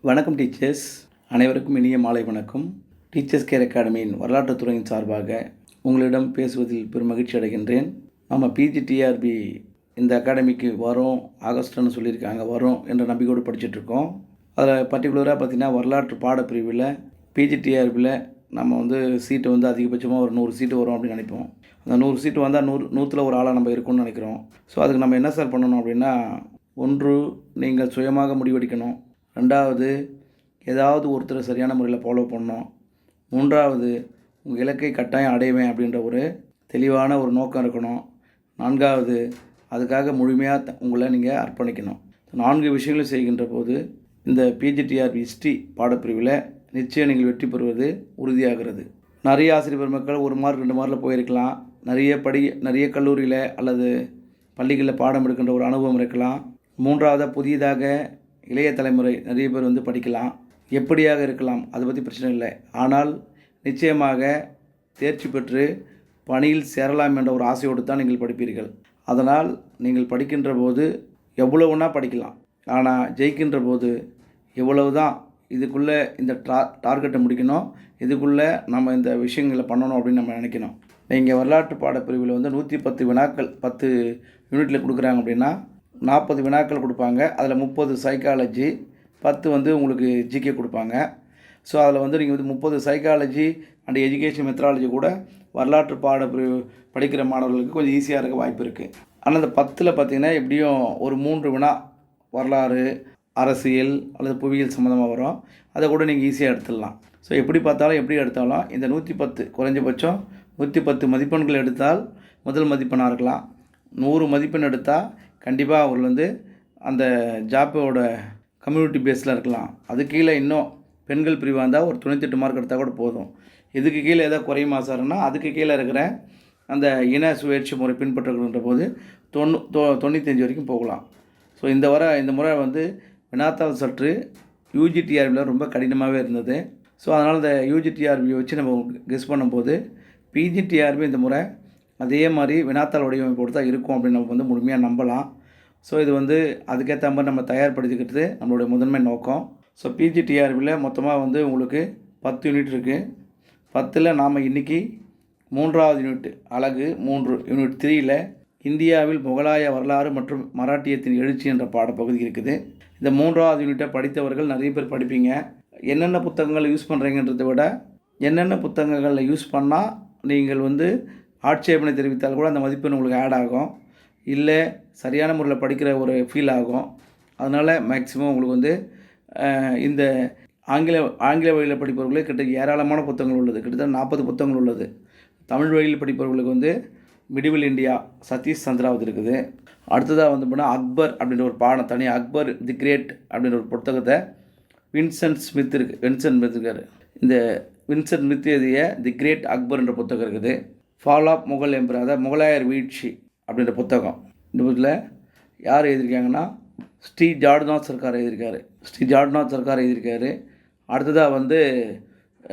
வணக்கம் டீச்சர்ஸ். அனைவருக்கும் இனிய மாலை வணக்கம். டீச்சர்ஸ் கேர் அகாடமியின் வரலாற்றுத் துறையின் சார்பாக உங்களிடம் பேசுவதில் பெரும் மகிழ்ச்சி அடைகின்றேன். நம்ம பிஜிடிஆர்பி இந்த அகாடமிக்கு வரோம், ஆகஸ்ட்னு சொல்லியிருக்காங்க, வரோம் என்ற நம்பிக்கையோடு படிச்சுட்ருக்கோம். அதில் பர்டிகுலராக பார்த்திங்கன்னா வரலாற்று பாடப்பிரிவில் பிஜிடிஆர்பியில் நம்ம சீட்டு அதிகபட்சமாக ஒரு 100 சீட்டு வரும் அப்படின்னு நினைப்போம். அந்த 100 சீட்டு வந்தால் 100ல் ஒரு ஆளாக நம்ம இருக்கணும்னு நினைக்கிறோம். ஸோ அதுக்கு நம்ம என்ன சார் பண்ணணும் அப்படின்னா, ஒன்று, நீங்கள் சுயமாக முடிவெடுக்கணும். ரெண்டாவது, ஏதாவது ஒருத்தர் சரியான முறையில் ஃபாலோ பண்ணணும். மூன்றாவது, உங்கள் இலக்கை கட்டாயம் அடைவேன் அப்படின்ற ஒரு தெளிவான ஒரு நோக்கம் இருக்கணும். நான்காவது, அதுக்காக முழுமையாக உங்களை நீங்கள் அர்ப்பணிக்கணும். 4 விஷயங்களும் செய்கின்ற போது இந்த பிஜிடிஆர்பி ஹிஸ்ட்ரி பாடப்பிரிவில் நிச்சயம் நீங்கள் வெற்றி பெறுவது உறுதியாகிறது. நிறைய ஆசிரியர் பெருமக்கள் 1 மார்க் 2 மார்க்கில் போயிருக்கலாம். நிறைய கல்லூரியில் அல்லது பள்ளிகளில் பாடம் எடுக்கின்ற ஒரு அனுபவம் இருக்கலாம். மூன்றாவதாக, புதிதாக இளைய தலைமுறை நிறைய பேர் படிக்கலாம். எப்படியாக இருக்கலாம், அதை பற்றி பிரச்சனை இல்லை. ஆனால் நிச்சயமாக தேர்ச்சி பெற்று பணியில் சேரலாம் என்ற ஒரு ஆசையோடு தான் நீங்கள் படிப்பீர்கள். அதனால் நீங்கள் படிக்கின்ற போது எவ்வளவுனா படிக்கலாம். ஆனால் ஜெயிக்கின்ற போது எவ்வளவு தான் இதுக்குள்ளே இந்த டார்கெட்டை முடிக்கணும், இதுக்குள்ளே நம்ம இந்த விஷயங்களை பண்ணணும் அப்படின்னு நம்ம நினைக்கணும். நீங்கள் வரலாற்று பாடப்பிரிவில் 110 வினாக்கள் 10 யூனிட்டில் கொடுக்குறாங்க அப்படின்னா 40 வினாக்கள் கொடுப்பாங்க. அதில் 30 சைக்காலஜி, 10 உங்களுக்கு ஜிகே கொடுப்பாங்க. ஸோ அதில் நீங்கள் 30 சைக்காலஜி அண்ட் எஜுகேஷன் மெத்தடாலஜி கூட வரலாற்று பாடப்பிரிவு படிக்கிற மாணவர்களுக்கு கொஞ்சம் ஈஸியாக இருக்க வாய்ப்பு இருக்குது. ஆனால் அந்த 10ல் பார்த்திங்கன்னா எப்படியும் ஒரு 3 வினா வரலாறு, அரசியல் அல்லது புவியியல் சம்மந்தமாக வரும். அதை கூட நீங்கள் ஈஸியாக எடுத்துடலாம். ஸோ எப்படி எடுத்தாலும் இந்த 110 குறைஞ்சபட்சம் 110 மதிப்பெண்கள் எடுத்தால் முதல் மதிப்பெண்ணாக இருக்கலாம். 100 மதிப்பெண் எடுத்தால் கண்டிப்பாக அவர் அந்த ஜாப்போட கம்யூனிட்டி பேஸில் இருக்கலாம். அது கீழே இன்னும் பெண்கள் பிரிவாக இருந்தால் ஒரு 98 மார்க் எடுத்தால் கூட போதும். இதுக்கு கீழே எதாவது குறையுமா சார்னா, அதுக்கு கீழே இருக்கிற அந்த இன சுழற்சி முறை பின்பற்றுகின்ற போது 95 வரைக்கும் போகலாம். ஸோ இந்த முறை வினாத்தாள் சற்று யூஜிடிஆர்பியில் ரொம்ப கடினமாகவே இருந்தது. ஸோ அதனால் இந்த யூஜிடிஆர்பியை வச்சு நம்ம கெஸ் பண்ணும்போது பிஜிடிஆர்பி இந்த முறை அதே மாதிரி வினாத்தாள் வடிவமைப்போடு தான் இருக்கும் அப்படின்னு நம்ம முழுமையாக நம்பலாம். ஸோ இது அதுக்கேற்ற மாதிரி நம்ம தயார்படுத்திக்கிறது நம்மளுடைய முதன்மை நோக்கம். ஸோ பிஜிடிஆர்பியில் மொத்தமாக உங்களுக்கு 10 யூனிட் இருக்குது. 10ல் நாம் இன்றைக்கி 3வது யூனிட் அலகு 3 யூனிட் 3ல் இந்தியாவில் முகலாய வரலாறு மற்றும் மராட்டியத்தின் எழுச்சி என்ற பாடப்பகுதி இருக்குது. இந்த 3வது யூனிட்டை படித்தவர்கள் நிறைய பேர் படிப்பீங்க. என்னென்ன புத்தகங்கள் யூஸ் பண்ணுறீங்கன்றதை விட என்னென்ன புத்தகங்களில் யூஸ் பண்ணால் நீங்கள் ஆட்சேபனை தெரிவித்தால் கூட அந்த மதிப்பெண் உங்களுக்கு ஆட் ஆகும், இல்லை சரியான முறையில் படிக்கிற ஒரு ஃபீல் ஆகும். அதனால் மேக்ஸிமம் உங்களுக்கு இந்த ஆங்கில வழியில் படிப்பவர்களே ஏராளமான புத்தகங்கள் உள்ளது. கிட்டத்தட்ட 40 புத்தகங்கள் உள்ளது. தமிழ் வழியில் படிப்பவர்களுக்கு மிடிவல் இந்தியா சதீஷ் சந்திராவத் இருக்குது. அடுத்ததாக போனால் அக்பர் அப்படின்ற ஒரு பாடம் தனியாக, அக்பர் தி கிரேட் அப்படின்ற ஒரு புத்தகத்தை வின்சென்ட் ஸ்மித் இருக்கார். இந்த வின்சென்ட் ஸ்மித் எழுதிய தி கிரேட் அக்பர் என்ற புத்தகம் இருக்குது. ஃபால் ஆஃப் முகல் எம்பரர், அதாவது முகலாயர் வீழ்ச்சி அப்படின்ற புத்தகம். இந்த புத்தகத்தில் யார் எழுதியிருக்காங்கன்னா ஸ்ரீ ஜாட்நாத் சர்க்கார் எழுதியிருக்காரு. அடுத்ததாக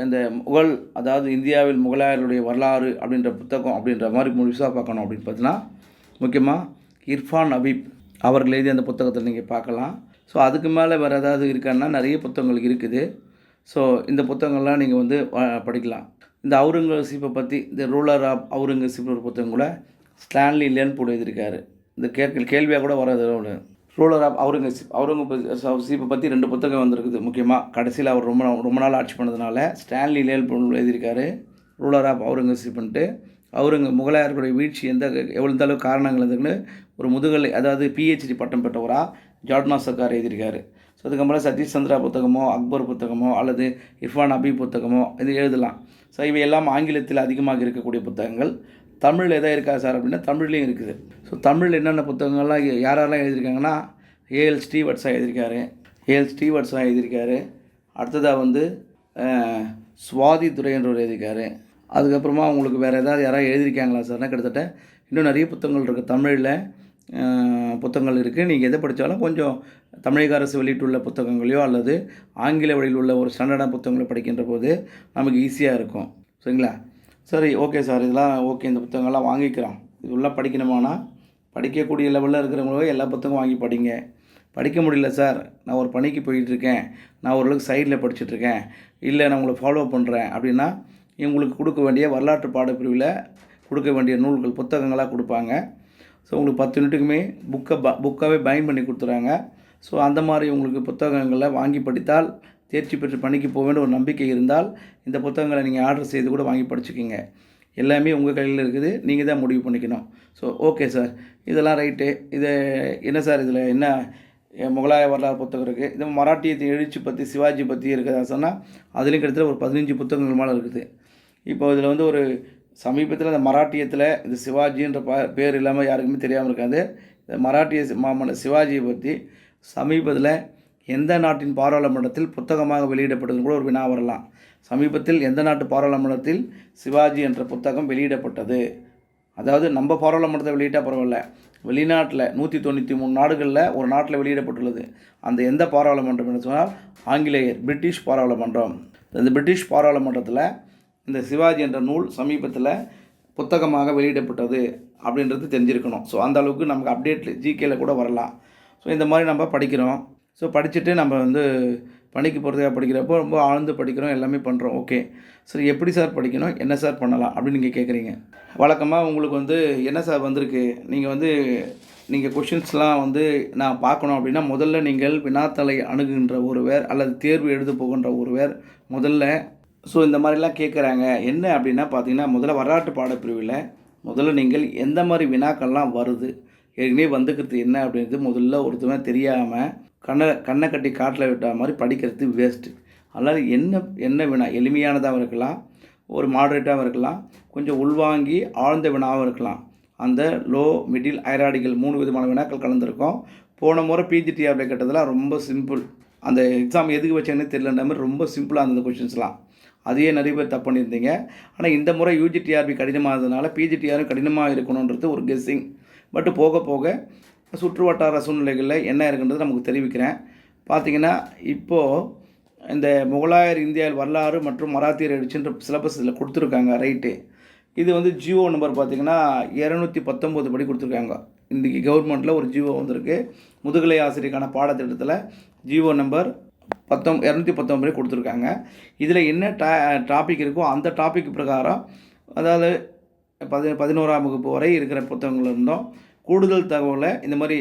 இந்த முகல், அதாவது இந்தியாவில் முகலாயர்களுடைய வரலாறு அப்படின்ற புத்தகம் அப்படின்ற மாதிரி முழுசாக பார்க்கணும் அப்படின்னு பார்த்தீங்கன்னா முக்கியமாக இர்ஃபான் ஹபீப் அவர்கள் எழுதிய அந்த புத்தகத்தில் நீங்கள் பார்க்கலாம். ஸோ அதுக்கு மேலே வேறு ஏதாவது இருக்கான்னா நிறைய புத்தகங்கள் இருக்குது. ஸோ இந்த புத்தகங்கள்லாம் நீங்கள் படிக்கலாம். இந்த அவுரங்கசீப்பை பற்றி, இந்த ரூலர் ஆஃப் அவுரங்கசீப் ஒரு புத்தகம் கூட ஸ்டான்லி லேன்போர்ட் எழுதியிருக்காரு. இந்த கேள்வியாக கூட வராது. ரூலர் ஆஃப் அவுரங்கசீப்பை பற்றி 2 புத்தகம் வந்திருக்குது. முக்கியமாக கடைசியில் அவர் ரொம்ப நாள் ஆட்சி பண்ணதுனால ஸ்டான்லி லேன்போர்ட் எழுதியிருக்காரு ரூலர் ஆஃப் அவுரங்கசீப்ன்ட்டு. முகலாயர்களுடைய வீழ்ச்சி எவ்வளோ அளவு காரணங்கள் இருக்குன்னு ஒரு முதுகலை, அதாவது PhD பட்டம் பெற்றவராக ஜாட்நாத் சர்க்கார் எழுதியிருக்காரு. ஸோ அதுக்கப்புறம் சதீஷ் சந்திரா புத்தகமோ, அக்பர் புத்தகமோ அல்லது இர்ஃபான் ஹபீப் புத்தகமோ இது எழுதலாம். ஸோ இவையெல்லாம் ஆங்கிலத்தில் அதிகமாக இருக்கக்கூடிய புத்தகங்கள். தமிழில் எதாவது இருக்கா சார் அப்படின்னா தமிழ்லேயும் இருக்குது. ஸோ தமிழில் என்னென்ன புத்தகங்கள்லாம் யாரெல்லாம் எழுதியிருக்காங்கன்னா ஏஎல் ஸ்ரீவத்சா எழுதியிருக்காரு. அடுத்ததாக சுவாதி துரை என்றவர் எழுதியிருக்காரு. அதுக்கப்புறமா உங்களுக்கு வேறு ஏதாவது யாராவது எழுதியிருக்காங்களா சார்னா கிட்டத்தட்ட இன்னும் நிறைய புத்தகங்கள் இருக்குது. தமிழில் புத்தகங்கள் இருக்குது. நீங்கள் எதை படித்தாலும் கொஞ்சம் தமிழக அரசு வெளியிட்டுள்ள புத்தகங்களையோ அல்லது ஆங்கில வழியில் உள்ள ஒரு ஸ்டாண்டர்டான புத்தகங்களை படிக்கின்ற போது நமக்கு ஈஸியாக இருக்கும். சரிங்களா? சரி, ஓகே சார், இதெல்லாம் ஓகே, இந்த புத்தகங்கள்லாம் வாங்கிக்கிறோம். இதெல்லாம் படிக்கணுமானா படிக்கக்கூடிய லெவலில் இருக்கிறவங்களோ எல்லா புத்தகம் வாங்கி படிங்க. படிக்க முடியல சார், நான் ஒரு பணிக்கு போயிட்டுருக்கேன், நான் ஓரளவுக்கு சைடில் படிச்சுட்ருக்கேன், இல்லை நான் உங்களை ஃபாலோ பண்ணுறேன் அப்படின்னா இவங்களுக்கு கொடுக்க வேண்டிய வரலாற்று பாடப்பிரிவில் கொடுக்க வேண்டிய நூல்கள் புத்தகங்களாக கொடுப்பாங்க. ஸோ உங்களுக்கு 10 யூனிட்டுக்குமே புக்காகவே பைண்ட் பண்ணி கொடுத்துறாங்க. ஸோ அந்த மாதிரி உங்களுக்கு புத்தகங்களை வாங்கி படித்தால் தேர்ச்சி பெற்று பணிக்கு போக வேண்டிய ஒரு நம்பிக்கை இருந்தால் இந்த புத்தகங்களை நீங்கள் ஆர்டர் செய்து கூட வாங்கி படிச்சுக்கிங்க. எல்லாமே உங்கள் கையில் இருக்குது, நீங்கள் தான் முடிவு பண்ணிக்கணும். ஸோ ஓகே சார், இதெல்லாம் ரைட்டு. இது என்ன சார், இதில் என்ன முகலாய வரலாறு புத்தகம் இருக்குது, இது மராட்டியத்தின் எழுச்சி பற்றி சிவாஜி பற்றி இருக்குதா சொன்னால் அதுலேயும் கிட்டத்தட்ட ஒரு 15 புத்தகங்கள் மேலே இருக்குது. இப்போ இதில் வந்து ஒரு சமீபத்தில் அந்த மராட்டியத்தில் இது சிவாஜின்ற பேர் இல்லாமல் யாருக்குமே தெரியாமல் இருக்காது. இந்த மராட்டிய மாமன்னர் சிவாஜியை பற்றி சமீபத்தில் எந்த நாட்டின் பாராளுமன்றத்தில் புத்தகமாக வெளியிடப்பட்டதுன்னு கூட ஒரு வினா வரலாம். சமீபத்தில் எந்த நாட்டு பாராளுமன்றத்தில் சிவாஜி என்ற புத்தகம் வெளியிடப்பட்டது? அதாவது நம்ம பாராளுமன்றத்தை வெளியிட்டால் பரவாயில்ல, வெளிநாட்டில் 193 நாடுகளில் ஒரு நாட்டில் வெளியிடப்பட்டுள்ளது. அந்த எந்த பாராளுமன்றம் என்று சொன்னால் ஆங்கிலேயர் பிரிட்டிஷ் பாராளுமன்றம். இந்த பிரிட்டிஷ் பாராளுமன்றத்தில் இந்த சிவாஜி என்ற நூல் சமீபத்தில் புத்தகமாக வெளியிடப்பட்டது அப்படின்றது தெரிஞ்சிருக்கணும். ஸோ அந்த அளவுக்கு நமக்கு அப்டேட் ஜிகேல கூட வரலாம். ஸோ இந்த மாதிரி நம்ம படிக்கிறோம். ஸோ படிச்சுட்டு நம்ம வந்து பணிக்கு போகிறதுக்காக படிக்கிறப்போ ரொம்ப ஆழ்ந்து படிக்கிறோம், எல்லாமே பண்ணுறோம். ஓகே சரி, எப்படி சார் படிக்கணும், என்ன சார் பண்ணலாம் அப்படின்னு நீங்கள் கேட்குறீங்க. வழக்கமாக உங்களுக்கு வந்து என்ன சார் வந்திருக்கு, நீங்கள் கொஷின்ஸ்லாம் வந்து நான் பார்க்கணும் அப்படின்னா முதல்ல நீங்கள் வினாத்தலை அணுகுகின்ற ஒருவர் அல்லது தேர்வு எழுத போகின்ற ஒருவர் முதல்ல ஸோ இந்த மாதிரிலாம் கேட்குறாங்க. என்ன அப்படின்னா பார்த்தீங்கன்னா முதல்ல வரலாற்று பாடப்பிரிவில் முதல்ல நீங்கள் எந்த மாதிரி வினாக்கள்லாம் வருது, ஏற்கனவே வந்துக்கிறது என்ன அப்படின்றது முதல்ல ஒருத்தவங்க தெரியாமல் கண்ணை கட்டி காட்டில் விட்ட மாதிரி படிக்கிறது வேஸ்ட்டு. அதனால் என்ன வினா எளிமையானதாகவும் இருக்கலாம், ஒரு மாடரேட்டாகவும் இருக்கலாம், கொஞ்சம் உள்வாங்கி ஆழ்ந்த வினாவும் இருக்கலாம். அந்த லோ மிடில் ஐராடிகள் 3 விதமான வினாக்கள் கலந்துருக்கும். போன முறை பிஜிடிஆர்ல கேட்டதெல்லாம் ரொம்ப சிம்பிள், அந்த எக்ஸாம் எதுக்கு வச்சேன்னு தெரியலன்ற மாதிரி ரொம்ப சிம்பிளாக இருந்தது கொஷின்ஸ்லாம். அதையே நிறைய பேர் தப்பு பண்ணியிருந்தீங்க. ஆனால் இந்த முறை யூஜிடிஆர்பி கடினமானதுனால பிஜிடிஆரும் கடினமாக இருக்கணுன்றது ஒரு கெஸ்ஸிங். பட் போக போக சுற்று வட்டார சூழ்நிலைகளில் என்ன இருக்குன்றது நமக்கு தெரிவிக்கிறேன். பார்த்திங்கன்னா இப்போது இந்த முகலாயர் இந்தியாவில் வரலாறு மற்றும் மராத்தியர் எழுச்சின்ற சிலபஸ் இதில் கொடுத்துருக்காங்க, ரைட்டு. இது வந்து ஜிஓ நம்பர் பார்த்திங்கன்னா 219 படி கொடுத்துருக்காங்க. இன்றைக்கி கவர்மெண்ட்டில் ஒரு ஜிஓ வந்திருக்கு, முதுகலை ஆசிரியருக்கான பாடத்திட்டத்தில் ஜிஓ நம்பர் 219 படி கொடுத்துருக்காங்க. இதில் என்ன டாபிக் இருக்கோ அந்த டாபிக் பிரகாரம், அதாவது 11ஆம் வகுப்பு வரை இருக்கிற புத்தகங்கள் இருந்தோம், கூடுதல் தகவலை இந்த மாதிரி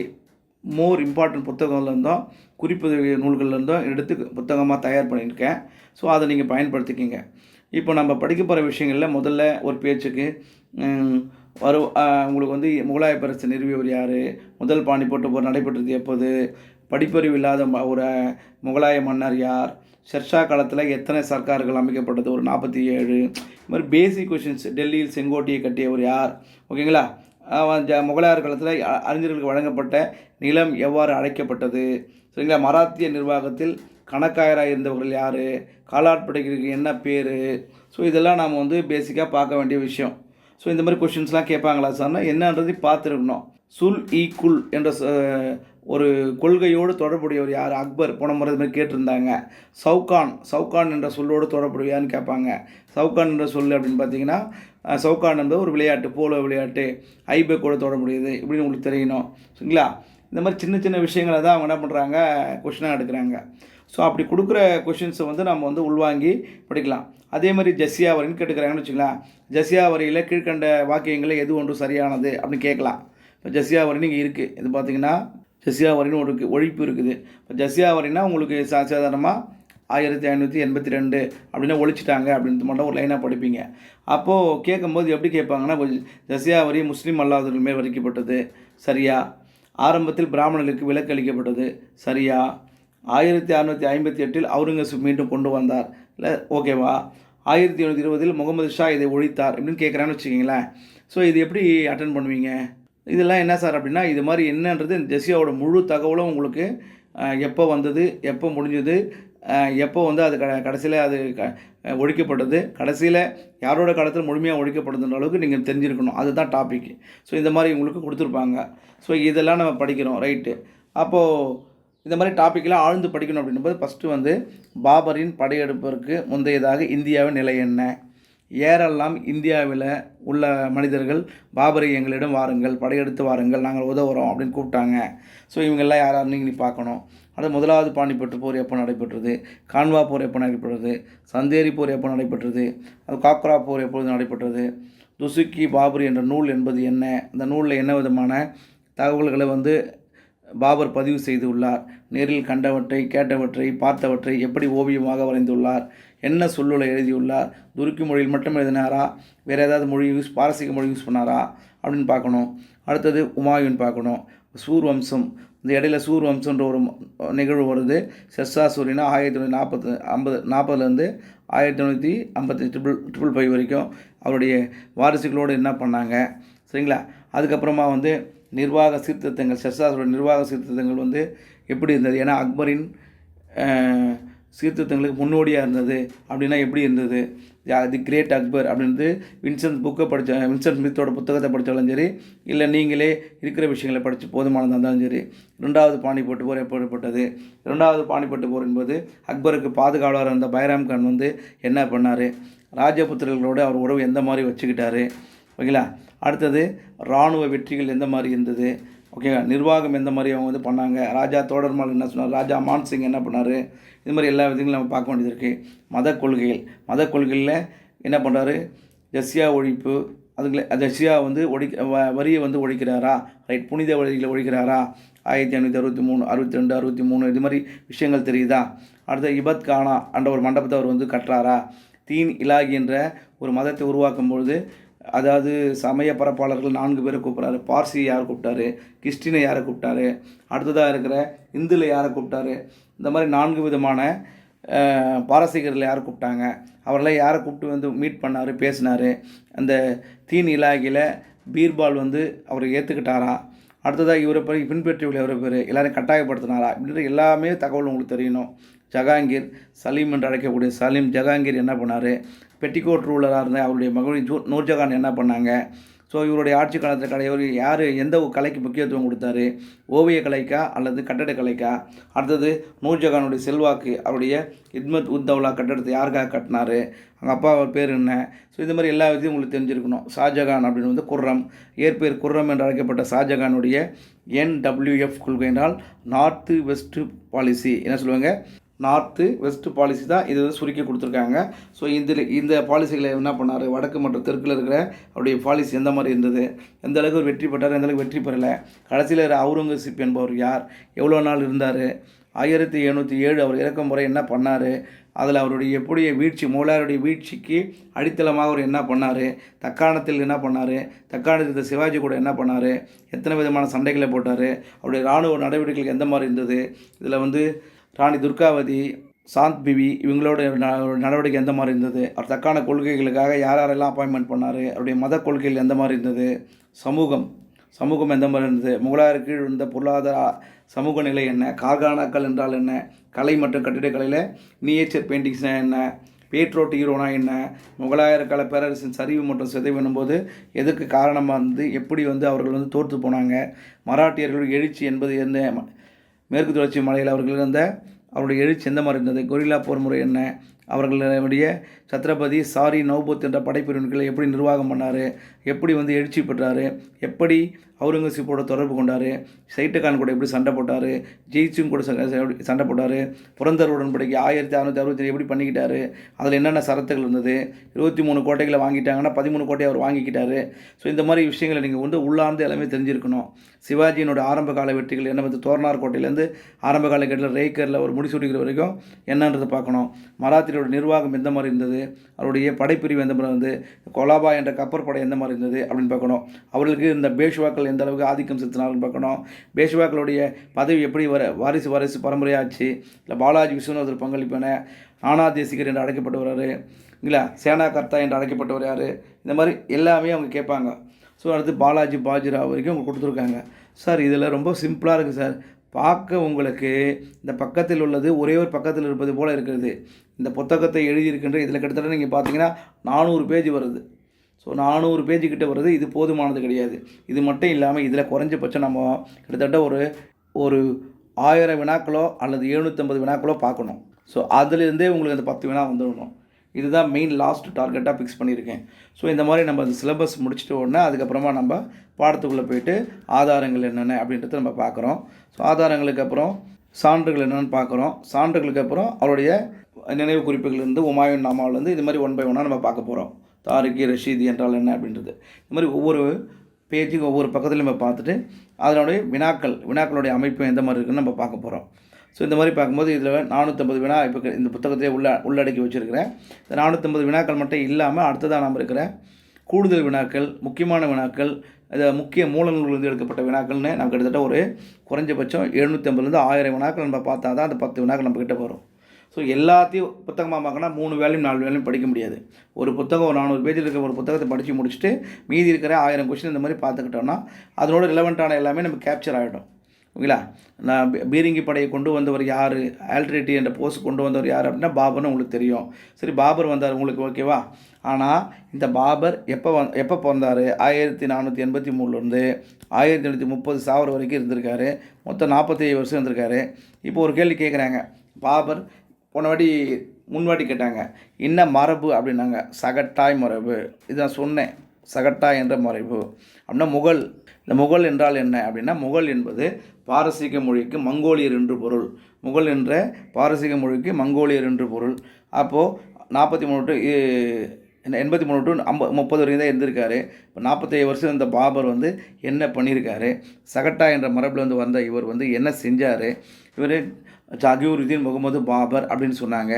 மோர் இம்பார்ட்டன்ட் புத்தகங்கள் இருந்தோம், குறிப்பு நூல்கள் இருந்தோம் எடுத்து புத்தகமாக தயார் பண்ணியிருக்கேன். ஸோ அதை நீங்கள் பயன்படுத்திக்கிங்க. இப்போ நம்ம படிக்க போகிற விஷயங்களில் முதல்ல ஒரு பேச்சுக்கு உங்களுக்கு வந்து முகலாய பேரரசு நிறுவியவர் யார், முதல் பானிபட்டு போர் நடைபெற்றது எப்போது, படிப்பறிவு இல்லாத ஒரு முகலாய மன்னர் யார், ஷெர்ஷா காலத்தில் எத்தனை சர்க்கார்கள் அமைக்கப்பட்டது, ஒரு 47. இது மாதிரி பேசிக் கொஷின்ஸ். டெல்லியில் செங்கோட்டையை கட்டியவர் யார், ஓகேங்களா. முகலாயர் காலத்தில் அறிஞர்களுக்கு வழங்கப்பட்ட நிலம் எவ்வாறு அழைக்கப்பட்டது, சரிங்களா. மராத்திய நிர்வாகத்தில் கணக்காயராக இருந்தவர்கள் யார், காலாட்படைகளுக்கு என்ன பேர். ஸோ இதெல்லாம் நாம் வந்து பேசிக்காக பார்க்க வேண்டிய விஷயம். ஸோ இந்த மாதிரி கொஷின்ஸ்லாம் கேட்பாங்களா சார்னா என்னன்றது பார்த்துருக்கணும். சுல் இ குல் என்ற ஒரு கொள்கையோடு தொடர்புடையவர் யார், அக்பர். போன முறை இது மாதிரி கேட்டிருந்தாங்க. சவுகான் என்ற சொல்லோடு தொடர்புடையான்னு கேட்பாங்க. சவுகான் என்ற சொல் அப்படின்னு பார்த்தீங்கன்னா சவுகான் என்பது ஒரு விளையாட்டு, போலோ விளையாட்டு, ஐபேக்கோடு தொடர்புடையது இப்படின்னு உங்களுக்கு தெரியணும், சரிங்களா. இந்த மாதிரி சின்ன சின்ன விஷயங்களை தான் அவங்க என்ன பண்ணுறாங்க, கொஷினாக எடுக்கிறாங்க. ஸோ அப்படி கொடுக்குற கொஷின்ஸை வந்து நம்ம வந்து உள்வாங்கி படிக்கலாம். அதே மாதிரி ஜசியா வரின்னு கேட்டுக்கிறாங்கன்னு வச்சுக்கலாம். ஜசியா வரியில் கீழ்கண்ட வாக்கியங்களில் எது ஒன்று சரியானது அப்படின்னு கேட்கலாம். இப்போ ஜசியா வரின்னு இங்கே இருக்குது, இது பார்த்திங்கன்னா ஜசியா வரின்னு ஒரு ஒழிப்பு இருக்குது. இப்போ ஜசியா வரின்னா உங்களுக்கு சாதாரணமாக 1582 அப்படின்னா ஒழிச்சிட்டாங்க அப்படின்ட்டு மட்டும் ஒரு லைனாக படிப்பீங்க. அப்போது கேட்கும்போது எப்படி கேட்பாங்கன்னா, ஜசியா வரி முஸ்லீம் அல்லாதவர்கள் மேல் வரிக்கப்பட்டது சரியா, ஆரம்பத்தில் பிராமணர்களுக்கு விலக்கு அளிக்கப்பட்டது சரியா, 1658 அவுரங்கசீப் மீண்டும் கொண்டு வந்தார் இல்லை, ஓகேவா, 1720 முகமது ஷா இதை ஒழித்தார் அப்படின்னு கேட்குறான்னு வச்சுக்கிங்களேன். ஸோ இது எப்படி அட்டன் பண்ணுவீங்க, இதெல்லாம் என்ன சார் அப்படின்னா இது மாதிரி என்னன்றது இந்த ஜெசியாவோட முழு தகவலும் உங்களுக்கு எப்போ வந்தது, எப்போ முடிஞ்சது, எப்போ வந்து அது கடைசியில் அது ஒழிக்கப்பட்டது, கடைசியில் யாரோட காலத்தில் முழுமையாக ஒழிக்கப்படுதுன்ற அளவுக்கு நீங்கள் தெரிஞ்சிருக்கணும். அதுதான் டாபிக். ஸோ இந்த மாதிரி உங்களுக்கு கொடுத்துருப்பாங்க. ஸோ இதெல்லாம் நம்ம படிக்கிறோம், ரைட்டு. அப்போது இந்த மாதிரி டாப்பிக்கெலாம் ஆழ்ந்து படிக்கணும் அப்படின்னும்போது ஃபஸ்ட்டு வந்து பாபரின் படையெடுப்பிற்கு முந்தையதாக இந்தியாவின் நிலை என்ன, யாரெல்லாம் இந்தியாவில் உள்ள மனிதர்கள் பாபரை எங்களிடம் வாருங்கள், படையெடுத்து வாருங்கள், நாங்கள் உதவுறோம் அப்படின்னு கூப்பிட்டாங்க. ஸோ இவங்கெல்லாம் யாராருன்னு நீங்கள் பார்க்கணும். அது முதலாவது பானிபட்டு போர் எப்போ நடைபெற்றது, கான்வா போர் எப்போ நடைபெற்றது, சந்தேரி போர் எப்போ நடைபெற்றது, அது காக்ரா போர் எப்பொழுது நடைபெற்றது, துசுக்கி பாபர் என்ற நூல் என்பது என்ன, அந்த நூலில் என்ன விதமான தகவல்களை பாபர் பதிவு செய்துள்ளார், நேரில் கண்டவற்றை, கேட்டவற்றை, பார்த்தவற்றை எப்படி ஓவியமாக வரைந்துள்ளார், என்ன சொல்லுளை எழுதியுள்ளார், துருக்கி மொழியில் மட்டும் எழுதினாரா, வேறு ஏதாவது மொழி பாரசீக மொழி யூஸ் பண்ணாரா அப்படின்னு பார்க்கணும். அடுத்தது உமாயூன் பார்க்கணும். சூர்வம்சம், இந்த இடையில சூர்வம்சன்ற ஒரு நிகழ்வு வருது. ஷெர்ஷா சூரினா 1940 1955 வரைக்கும் அவருடைய வாரிசுகளோடு என்ன பண்ணாங்க, சரிங்களா. அதுக்கப்புறமா நிர்வாக சீர்திருத்தங்கள், ஷெர்ஷாவோட நிர்வாக சீர்திருத்தங்கள் எப்படி இருந்தது, ஏன்னா அக்பரின் சீர்திருத்தங்களுக்கு முன்னோடியாக இருந்தது. அப்படின்னா எப்படி இருந்தது, தி கிரேட் அக்பர் அப்படின்றது வின்சென்ட் ஸ்மித்தோட புத்தகத்தை படித்தாலும் சரி, இல்லை நீங்களே இருக்கிற விஷயங்களை படித்து போதுமானதாக இருந்தாலும் சரி. இரண்டாவது பானிபட்டு போர் எப்போ ஏற்பட்டது, இரண்டாவது பானிபட்டு போர் என்பது அக்பருக்கு பாதுகாவலர் இருந்த பைராம் கான் என்ன பண்ணார், ராஜபுத்திரர்களோடு அவர் உறவு எந்த மாதிரி வச்சுக்கிட்டாரு, ஓகேங்களா. அடுத்தது இராணுவ வெற்றிகள் எந்த மாதிரி இருந்தது, ஓகேங்களா. நிர்வாகம் எந்த மாதிரி அவங்க பண்ணாங்க, ராஜா தோடர்மால் என்ன சொன்னார், ராஜா மான்சிங் என்ன பண்ணார், இது மாதிரி எல்லா விதங்களும் நம்ம பார்க்க வேண்டியது இருக்குது. மத கொள்கையில் என்ன பண்ணுறாரு, ஜஸ்யா ஒழிப்பு, அதுங்களை ஜஸ்யா வரியை ஒழிக்கிறாரா, ரைட், புனித வழிகளை ஒழிக்கிறாரா, 1563, 62, 63 இது மாதிரி விஷயங்கள் தெரியுதா. அடுத்த இபத் கானா என்ற ஒரு மண்டபத்தை அவர் கட்டுறாரா. தீன் இலாகி என்ற ஒரு மதத்தை உருவாக்கும் பொழுது, அதாவது சமய பரப்பாளர்கள் 4 பேரை கூப்பிட்றாரு. பார்சி யாரை கூப்பிட்டாரு, கிறிஸ்டினை யாரை கூப்பிட்டாரு, அடுத்ததாக இருக்கிற இந்துல யாரை கூப்பிட்டாரு, இந்த மாதிரி 4 விதமான பாரசீகர்கள் யாரை கூப்பிட்டாங்க, அவரெல்லாம் யாரை கூப்பிட்டு மீட் பண்ணார், பேசினார். அந்த தீன் இலாகியில் பீர்பால் அவரை ஏற்றுக்கிட்டாரா, அடுத்ததாக இவரை பின்பற்றியுள்ள இவரை பேர் எல்லாரையும் கட்டாயப்படுத்தினாரா, இப்படின்ற எல்லாமே தகவல் உங்களுக்கு தெரியணும். ஜஹாங்கீர், சலீம் என்று அழைக்கக்கூடிய ஜஹாங்கீர் என்ன பண்ணார், பெட்டிகோட் ரூலராக இருந்த அவருடைய மகன் நூர்ஜஹான் என்ன பண்ணாங்க. ஸோ இவருடைய ஆட்சி காலத்தில் கலைவர் யார், எந்த கலைக்கு முக்கியத்துவம் கொடுத்தாரு, ஓவிய கலைக்கா அல்லது கட்டடக்கலைக்கா. அடுத்தது நூர்ஜஹானுடைய செல்வாக்கு, அவருடைய இத்மத் உத் தௌலா கட்டடத்தை யாருக்காக கட்டினார், அவங்க அப்பா அவர் பேர் என்ன. ஸோ இந்த மாதிரி எல்லா விதையும் உங்களுக்கு தெரிஞ்சிருக்கணும். ஷாஜகான் அப்படின்னு குர்ரம், இயற்பெயர் குர்ரம் என்று அழைக்கப்பட்ட ஷாஜகானுடைய NWF கொள்கை என்றால் நார்த்து வெஸ்ட்டு பாலிசி, என்ன சொல்லுவாங்க, நார்த்து வெஸ்ட்டு பாலிசி தான் இது சுருக்கி கொடுத்துருக்காங்க. ஸோ இந்த பாலிசிகளை என்ன பண்ணார், வடக்கு மற்றும் தெற்கில் இருக்கிற அவருடைய பாலிசி எந்த மாதிரி இருந்தது, எந்த அளவுக்கு வெற்றி பெற்றார், எந்த அளவுக்கு வெற்றி பெறலை, கடைசியில் அவுரங்கசீப் என்பவர் யார், எவ்வளோ நாள் இருந்தார், 1707 அவர் இறக்கும் முறை என்ன பண்ணார், அதில் அவருடைய எப்படி வீழ்ச்சி, முகலாயருடைய வீழ்ச்சிக்கு அடித்தளமாக அவர் என்ன பண்ணார், தக்காணத்தில் என்ன பண்ணார், தக்காணத்தில் சிவாஜி கூட என்ன பண்ணார், எத்தனை விதமான சண்டைகளை போட்டார், அவருடைய இராணுவ நடவடிக்கைகள் எந்த மாதிரி இருந்தது, இதில் ராணி துர்காவதி, சாந்த் பிவி இவங்களோட நடவடிக்கை எந்த மாதிரி இருந்தது, அவர் தக்கான கொள்கைகளுக்காக யாரெல்லாம் அப்பாயின்மெண்ட் பண்ணார், அவருடைய மத கொள்கைகள் எந்த மாதிரி இருந்தது, சமூகம் எந்த மாதிரி இருந்தது, முகலாயர் கீழ் இருந்த பொருளாதார சமூக நிலை என்ன, கார்கானாக்கள் என்றால் என்ன, கலை மற்றும் கட்டிடக்கலையில் மினியேச்சர் பெயிண்டிங்ஸ்னா என்ன, பேட்ரோட் ஹீரோனா என்ன, முகலாயர் கால பேரரசின் சரிவு மற்றும் சிதைவு என்னும்போது எதற்கு காரணமாக இருந்தது, எப்படி அவர்கள் தோற்று போனாங்க, மராட்டியர்கள் எழுச்சி என்பது எந்த, மேற்கு தொடர்ச்சி மலையில் அவர்கள் அவருடைய எழுச்சி எந்த மாதிரி இருந்தது, கொரில்லா போர் முறை என்ன, அவர்களுடைய சத்ரபதி நௌபத் என்ற படைப்பிரிவுகளை எப்படி நிர்வாகம் பண்ணார், எப்படி எழுச்சி பெற்றார், எப்படி அவுரங்கசீப்போட தொடர்பு கொண்டார், சைட்டகான் கூட எப்படி சண்டை போட்டார், ஜெய்சிங் கூட சண்டை போட்டார், புரந்தர் உடன்படிக்கை 1667 எப்படி பண்ணிக்கிட்டார், அதில் என்னென்ன சரத்துகள் இருந்தது, 23 கோட்டைகளை வாங்கிட்டாங்கன்னா 13 கோட்டையை அவர் வாங்கிக்கிட்டார். ஸோ இந்த மாதிரி விஷயங்களை நீங்கள் உள்ளார்ந்து எல்லாமே தெரிஞ்சிருக்கணும். சிவாஜியினோட ஆரம்ப கால வெற்றிகள் என்ன, தோர்னார் கோட்டையிலேருந்து ஆரம்ப கால கட்டில் ரேக்கரில் ஒரு முடிசூட்டிக்கிற வரைக்கும் என்னன்றதை பார்க்கணும். மராத்தியோட நிர்வாகம் எந்த மாதிரி இருந்தது, அவருடைய படைப்பிரிவு எந்த மாதிரி கொலாபா என்ற கப்பற்படை எந்த மாதிரி இருந்தது அப்படின்னு பார்க்கணும். அவர்களுக்கு இந்த பேஷ்வாக்கள் எந்த அளவுக்கு ஆதிக்கம் செலுத்தினார்னு பார்க்கணும். பேஷ்வாக்களுடைய பதவி எப்படி வாரிசு பரம்பரையாச்சு, இல்லை பாலாஜி விஸ்வநாதர் பங்களிப்பான, நானா தேசிகர் என்று அழைக்கப்பட்டவர் இல்லை, சேனா கர்த்தா என்று அழைக்கப்பட்டவர் யார், இந்த மாதிரி எல்லாமே அவங்க கேட்பாங்க. ஸோ அடுத்து பாலாஜி பாஜிராவ் வரைக்கும் அவங்க கொடுத்துருக்காங்க. சார் இதில் ரொம்ப சிம்பிளாக இருக்குது சார், பார்க்க உங்களுக்கு இந்த பக்கத்தில் உள்ளது ஒரே ஒரு பக்கத்தில் இருப்பது போல் இருக்கிறது. இந்த புத்தகத்தை எழுதியிருக்கின்ற இதில் கிட்டத்தட்ட நீங்கள் பார்த்தீங்கன்னா 400 பேஜ் வருது. ஸோ 400 பேஜுக்கிட்ட வருது. இது போதுமானது கிடையாது. இது மட்டும் இல்லாமல் இதில் குறைஞ்சபட்சம் நம்ம கிட்டத்தட்ட ஒரு 1000 வினாக்களோ அல்லது 750 வினாக்களோ பார்க்கணும். ஸோ அதுலேருந்தே உங்களுக்கு அந்த 10 வினா வந்துடணும். இதுதான் மெயின் லாஸ்ட் டார்கெட்டாக ஃபிக்ஸ் பண்ணியிருக்கேன். ஸோ இந்த மாதிரி நம்ம அந்த சிலபஸ் முடிச்சுட்டு உடனே அதுக்கப்புறமா நம்ம பாடத்துக்குள்ளே போயிட்டு ஆதாரங்கள் என்னென்ன அப்படின்றத நம்ம பார்க்குறோம். ஸோ ஆதாரங்களுக்கு அப்புறம் சான்றுகள் என்னென்னு பார்க்குறோம். சான்றுகளுக்கு அப்புறம் அவருடைய நினைவு குறிப்புகள்லேருந்து உமாயூன் நாமாவிலேருந்து இது மாதிரி 1 by 1 நம்ம பார்க்க போகிறோம். தாரிக் ரஷீத் என்றால் என்ன அப்படின்றது. இது மாதிரி ஒவ்வொரு பேஜுக்கு ஒவ்வொரு பக்கத்துலையும் நம்ம பார்த்துட்டு அதனுடைய வினாக்களுடைய அமைப்பு எந்த மாதிரி இருக்குன்னு நம்ம பார்க்க போகிறோம். ஸோ இந்த மாதிரி பார்க்கும்போது இதில் 450 வினா இப்போ இந்த புத்தகத்தையே உள்ளடக்கி வச்சுருக்கிறேன். இந்த 450 வினாக்கள் மட்டும் இல்லாமல் அடுத்ததாக நம்ம இருக்கிற கூடுதல் வினாக்கள், முக்கியமான வினாக்கள், முக்கிய மூலங்களிலிருந்து எடுக்கப்பட்ட வினாக்கள்னு நம்ம கிட்டத்தட்ட ஒரு குறைஞ்சபட்சம் 750லேருந்து 1000 வினாக்கள் நம்ம பார்த்தா தான் அந்த 10 வினாக்கள் நம்ம கிட்ட வரும். ஸோ எல்லாத்தையும் புத்தகமாக பார்க்கணும் 3 வேலையும் 4 வேலையும் படிக்க முடியாது. ஒரு புத்தகம் ஒரு 400 பேஜில் இருக்கிற ஒரு புத்தகத்தை படித்து முடிச்சுட்டு மீதி இருக்கிற 1000 கொஸ்டின் இந்த மாதிரி பார்த்துக்கிட்டோம்னா அதனோட ரிலவெண்ட்டான எல்லாமே நம்ம கேப்சர் ஆகிடும். ஓகேங்களா? நான் பீரங்கி படையை கொண்டு வந்தவர் யார், ஆல்ட்ரேட்டி என்ற போஸ்ட் கொண்டு வந்தவர் யார் அப்படின்னா பாபர்னு உங்களுக்கு தெரியும். சரி, பாபர் வந்தார் உங்களுக்கு ஓகேவா? ஆனால் இந்த பாபர் எப்போ பிறந்தார்? 1483லேருந்து 1830 சாவர வரைக்கும் இருந்திருக்காரு. மொத்தம் 47 வருஷம் இருந்திருக்காரு. இப்போ ஒரு கேள்வி கேட்குறாங்க, பாபர் முன்வாட்டி கேட்டாங்க என்ன மரபு அப்படின்னாங்க. சகட்டாய் மரபு. இதுதான் சொன்னேன், சகட்டாய் என்ற மரபு அப்படின்னா முகல். இந்த முகல் என்றால் என்ன அப்படின்னா, முகல் என்பது பாரசீக மொழிக்கு மங்கோலியர் என்று பொருள். முகல் என்ற பாரசீக மொழிக்கு மங்கோலியர் என்று பொருள். அப்போது 43 to 83 to 30 வரைக்கும் தான் இருந்திருக்காரு. இப்போ 47 வருஷம் இந்த பாபர் என்ன பண்ணியிருக்காரு, சகட்டா என்ற மரபில் வந்த இவர் என்ன செஞ்சார், இவர் ஜாகியுருதீன் முகமது பாபர் அப்படின்னு சொன்னாங்க.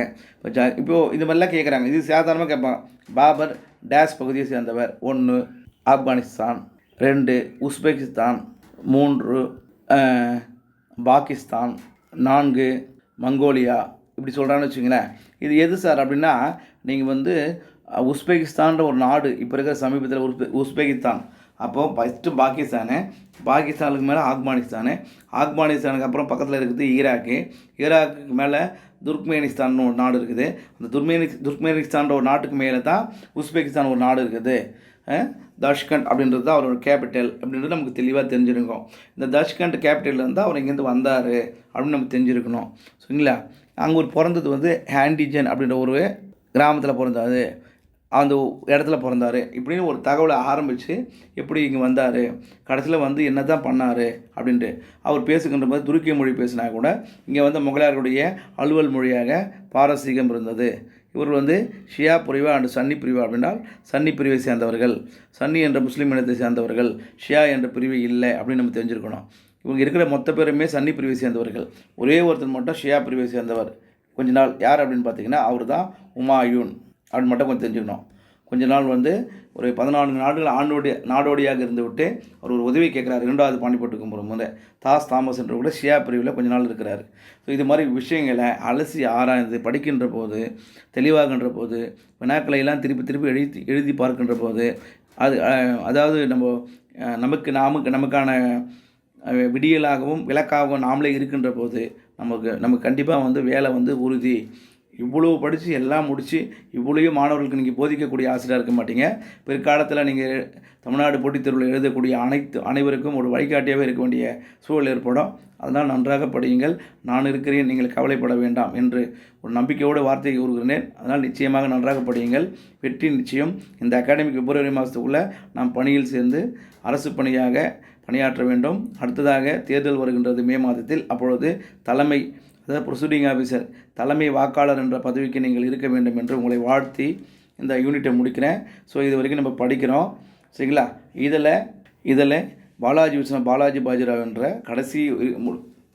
இப்போது இது மாதிரிலாம் கேட்குறாங்க. இது சாதாரணமாக கேட்பாங்க. பாபர் டேஷ் பகுதியை சேர்ந்தவர். 1 ஆப்கானிஸ்தான், 2 உஸ்பெகிஸ்தான், 3 பாகிஸ்தான், 4 மங்கோலியா, இப்படி சொல்கிறான்னு வச்சுங்களேன். இது எது சார் அப்படின்னா, நீங்கள் உஸ்பெகிஸ்தான்ற ஒரு நாடு இப்போ இருக்கிற சமீபத்தில் உஸ்பெகிஸ்தான், அப்போது ஃபஸ்ட்டு பாகிஸ்தானுக்கு மேலே ஆப்கானிஸ்தானுக்கு அப்புறம் பக்கத்தில் இருக்குது ஈராக்குக்கு மேலே துர்க்மேனிஸ்தான் ஒரு நாடு இருக்குது. அந்த துர்க்மேனிஸ்தான்ற ஒரு நாட்டுக்கு மேலே தான் உஸ்பெகிஸ்தான் ஒரு நாடு இருக்குது. தஷ்கண்ட் அப்படின்றது தான் அவரோட கேபிட்டல் அப்படின்றது நமக்கு தெளிவாக தெரிஞ்சிருக்கும். இந்த தஷ்கண்ட் கேபிட்டல்லேருந்து அவர் இங்கேருந்து வந்தார் அப்படின்னு நமக்கு தெரிஞ்சிருக்கணும். சரிங்களா? அங்கே பிறந்தது ஹேண்டிஜன் அப்படின்ற ஒரு கிராமத்தில் பிறந்தார், அந்த இடத்துல பிறந்தார் இப்படின்னு ஒரு தகவலை ஆரம்பித்து எப்படி இங்கே வந்தார், கடைசியில் என்ன தான் பண்ணார் அப்படின்ட்டு அவர் பேசுகின்ற போது துருக்கிய மொழி பேசினா கூட இங்கே முகலாயர்களுடைய அலுவல் மொழியாக பாரசீகம் இருந்தது. இவர் ஷியா பிரிவா அண்டு சன்னி பிரிவா அப்படின்னால் சன்னி பிரிவை சேர்ந்தவர்கள், சன்னி என்ற முஸ்லீம் இனத்தை சேர்ந்தவர்கள், ஷியா என்ற பிரிவு இல்லை அப்படின்னு நம்ம தெரிஞ்சுருக்கணும். இவங்க இருக்கிற மொத்த பேருமே சன்னி பிரிவை சேர்ந்தவர்கள். ஒரே ஒருத்தர் மட்டும் ஷியா பிரிவை சேர்ந்தவர் கொஞ்ச நாள். யார் அப்படின்னு பார்த்தீங்கன்னா அவர் தான் உமாயூன் அப்படின்னு மட்டும் கொஞ்சம் தெரிஞ்சுக்கணும். கொஞ்ச நாள் ஒரு 14 நாடுகள் நாடோடியாக இருந்து விட்டு அவர் ஒரு உதவி கேட்குறாரு. 2வது பானிபட்டுக்கு போகும்போது தாமஸ் என்ற கூட ஷியா பிரிவில் கொஞ்ச நாள் இருக்கிறார். ஸோ இது மாதிரி விஷயங்களை அலசி ஆராய்ந்து படிக்கின்ற போது, தெளிவாகின்ற போது, வினாக்களை எல்லாம் திருப்பி எழுதி பார்க்கின்ற போது அதாவது நமக்கான விடியலாகவும் விளக்காகவும் நாமளே இருக்கின்ற போது நமக்கு கண்டிப்பாக வேலை உறுதி. இவ்வளோ படித்து எல்லாம் முடித்து இவ்வளோ மாணவர்களுக்கு நீங்கள் போதிக்கக்கூடிய ஆசிரியராக இருக்க மாட்டீங்க. பிற்காலத்தில் நீங்கள் தமிழ்நாடு போட்டித் தேர்வில் எழுதக்கூடிய அனைவருக்கும் ஒரு வழிகாட்டியாகவே இருக்க வேண்டிய சூழல் ஏற்படும். அதனால் நன்றாக படியுங்கள், நான் இருக்கிறேன், நீங்கள் கவலைப்பட வேண்டாம் என்று ஒரு நம்பிக்கையோடு வார்த்தையை கூறுகிறேன். அதனால் நிச்சயமாக நன்றாக படியுங்கள், வெற்றி நிச்சயம். இந்த அகாடமிக் பிப்ரவரி மாதத்துக்குள்ளே நாம் பணியில் சேர்ந்து அரசு பணியாக பணியாற்ற வேண்டும். அடுத்ததாக தேர்தல் வருகின்றது மே மாதத்தில். அப்பொழுது அதாவது ப்ரொசீடிங் ஆஃபீஸர், தலைமை வாக்காளர் என்ற பதவிக்கு நீங்கள் இருக்க வேண்டும் என்று உங்களை வாழ்த்தி இந்த யூனிட்டை முடிக்கிறேன். ஸோ இது வரைக்கும் நம்ம படிக்கிறோம். சரிங்களா? இதில் பாலாஜி பாஜிராவ் என்ற கடைசி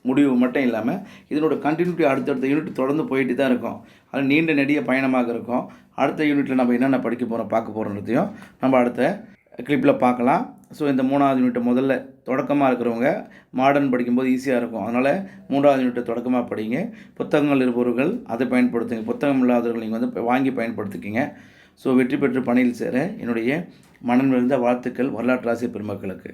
முடிவு மட்டும் இல்லாமல் இதனோட கண்டினியூட்டி அடுத்தடுத்த யூனிட் தொடர்ந்து போயிட்டு தான் இருக்கும். அது நீண்ட நெடிய பயணமாக இருக்கும். அடுத்த யூனிட்டில் நம்ம என்னென்ன பார்க்க போகிறோன்றதையும் நம்ம அடுத்த கிளிப்பில் பார்க்கலாம். ஸோ இந்த 3வது யூனிட்டை முதல்ல தொடக்கமாக இருக்கிறவங்க மாடர்ன் படிக்கும்போது ஈஸியாக இருக்கும். அதனால் 3வது யூனிட்டை தொடக்கமாக படிங்க. புத்தகங்கள் இருப்பவர்கள் அதை பயன்படுத்துங்க. புத்தகம் இல்லாதவர்கள் நீங்கள் வாங்கி பயன்படுத்திக்கிங்க. ஸோ வெற்றி பெற்று பணியில் சேர என்னுடைய மனமிருந்த வாழ்த்துக்கள் வரலாற்று ஆசிரியர் பெருமக்களுக்கு.